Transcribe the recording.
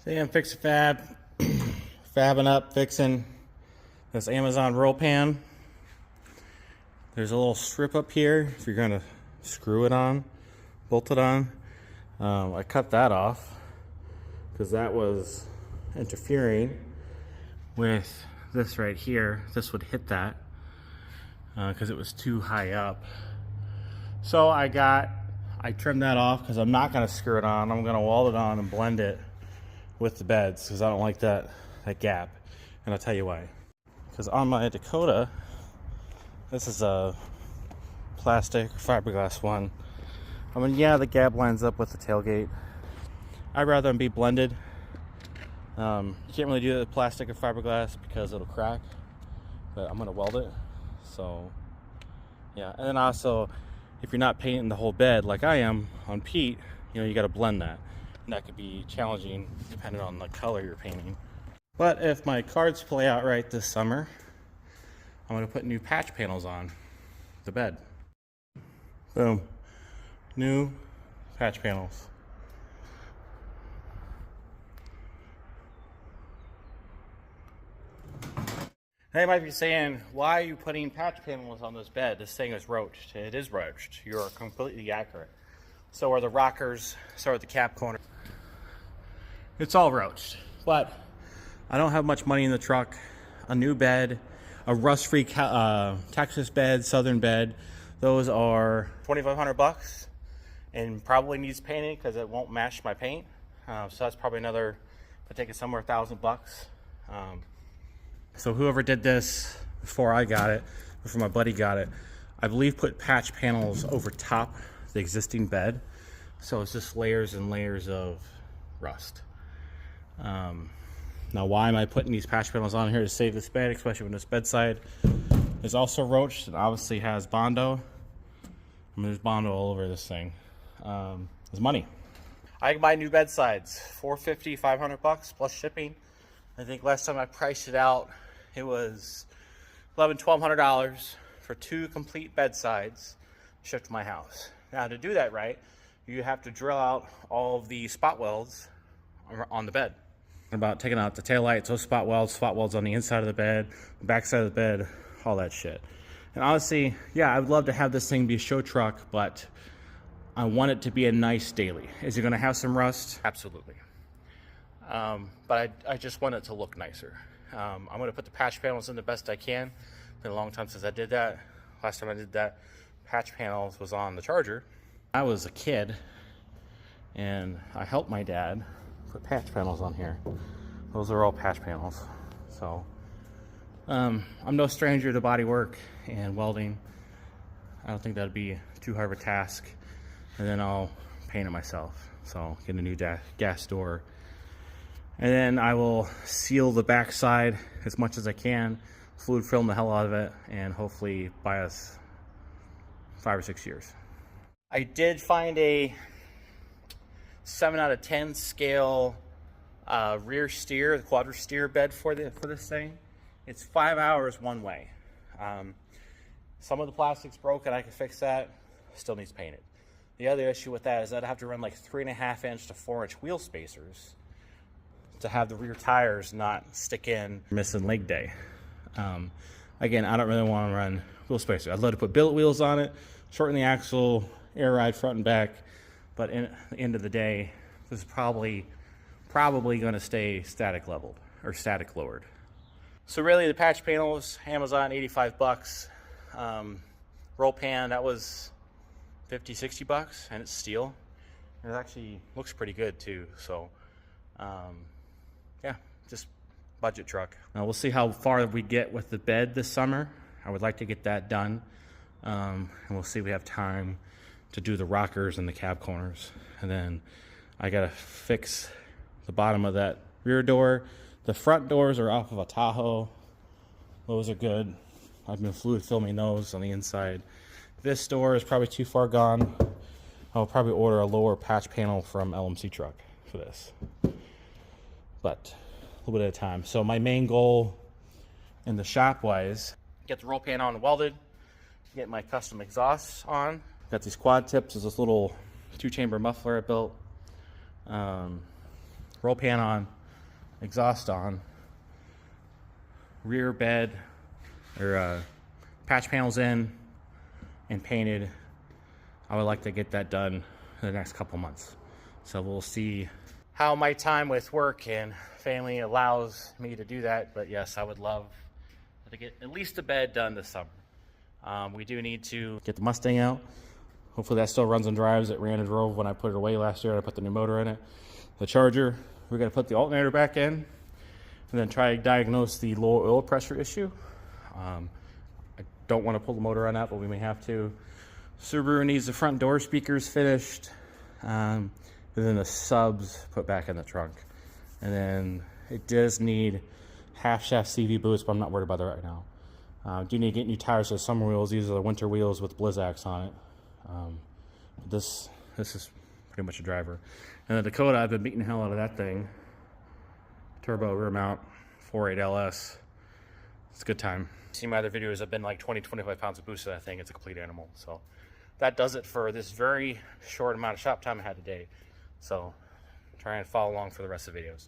Today I'm fixing fabbing up, fixing this Amazon roll pan. There's a little strip up here if you're gonna screw it on, bolt it on. I cut that off because that was interfering with this right here. This would hit that because it was too high up. So I trimmed that off because I'm not gonna screw it on. I'm gonna weld it on and blend it with the beds because I don't like that gap, and I'll tell you why. Because on my Dakota, this is a plastic fiberglass one. I mean, yeah, the gap lines up with the tailgate. I'd rather them be blended. You can't really do it with plastic or fiberglass because it'll crack, but I'm gonna weld it. So yeah, and then also, if you're not painting the whole bed like I am on peat, you know, you got to blend that. And that could be challenging depending on the color you're painting. But if my cards play out right this summer, I'm going to put new patch panels on the bed. Boom. New patch panels. Now you might be saying, why are you putting patch panels on this bed? This thing is roached. It is roached. You're completely accurate. So are the rockers, so are the cap corners. It's all roached. But I don't have much money in the truck. A new bed, a rust-free Texas bed, Southern bed. Those are $2,500 and probably needs painting because it won't match my paint. So that's probably another, if I take it somewhere, $1,000. So whoever did this before I got it, before my buddy got it, I believe put patch panels over top the existing bed. So it's just layers and layers of rust. Now why am I putting these patch panels on here? To save this bed, especially when this bedside is also roached and obviously has Bondo. I mean, there's Bondo all over this thing. It's money. I can buy new bed sides, $450, $500 plus shipping. I think last time I priced it out, it was $1,200 for 2 complete bed sides shipped to my house. Now to do that right, you have to drill out all of the spot welds on the bed. About taking out the taillights, those spot welds on the inside of the bed, the back side of the bed, all that shit. And honestly, yeah, I would love to have this thing be a show truck, but I want it to be a nice daily. Is it gonna have some rust? Absolutely. But I just want it to look nicer. I'm gonna put the patch panels in the best I can. It's been a long time since I did that. Last time I did that, patch panels was on the Charger. I was a kid and I helped my dad put patch panels on here. Those are all patch panels. So I'm no stranger to body work and welding. I don't think that'd be too hard of a task. And then I'll paint it myself. So get a new gas door. And then I will seal the back side as much as I can, fluid film the hell out of it, and hopefully buy us 5 or 6 years. I did find a 7 out of 10 scale rear steer, the quadra steer bed for this thing. It's 5 hours one way. Some of the plastic's broken, I can fix that. Still needs painted. The other issue with that is that I have to run like 3.5 inch to 4 inch wheel spacers to have the rear tires not stick in missing leg day. Again, I don't really want to run wheel spacers. I'd love to put billet wheels on it, shorten the axle, air ride front and back, but at the end of the day, this is probably going to stay static leveled or static lowered. So really, the patch panels, Amazon, $85. Roll pan, that was $50, $60, and it's steel. It actually looks pretty good too. So yeah, just budget truck. Now we'll see how far we get with the bed this summer. I would like to get that done. And we'll see if we have time to do the rockers and the cab corners. And then I gotta fix the bottom of that rear door. The front doors are off of a Tahoe. Those are good. I've been fluid filming those on the inside. This door is probably too far gone. I'll probably order a lower patch panel from LMC truck for this. But a little bit at a time. So my main goal in the shop wise, get the roll pan on and welded, get my custom exhausts on. Got these quad tips, there's this little 2-chamber muffler I built. Roll pan on, exhaust on, rear bed or patch panels in and painted. I would like to get that done in the next couple months. So we'll see how my time with work and family allows me to do that. But yes, I would love to get at least a bed done this summer. We do need to get the Mustang out. Hopefully that still runs and drives. It ran and drove when I put it away last year. I put the new motor in it. The Charger, we're gonna put the alternator back in and then try to diagnose the low oil pressure issue. I don't want to pull the motor on that, but we may have to. Subaru needs the front door speakers finished, and then the subs put back in the trunk. And then it does need half shaft CV boost, but I'm not worried about that right now. Do need to get new tires for the summer wheels. These are the winter wheels with Blizzaks on it. This is pretty much a driver. And the Dakota, I've been beating the hell out of that thing. Turbo rear mount, 4.8 LS. It's a good time. See my other videos, I've been like 20-25 pounds of boost to that thing. It's a complete animal. So that does it for this very short amount of shop time I had today. So try and follow along for the rest of the videos.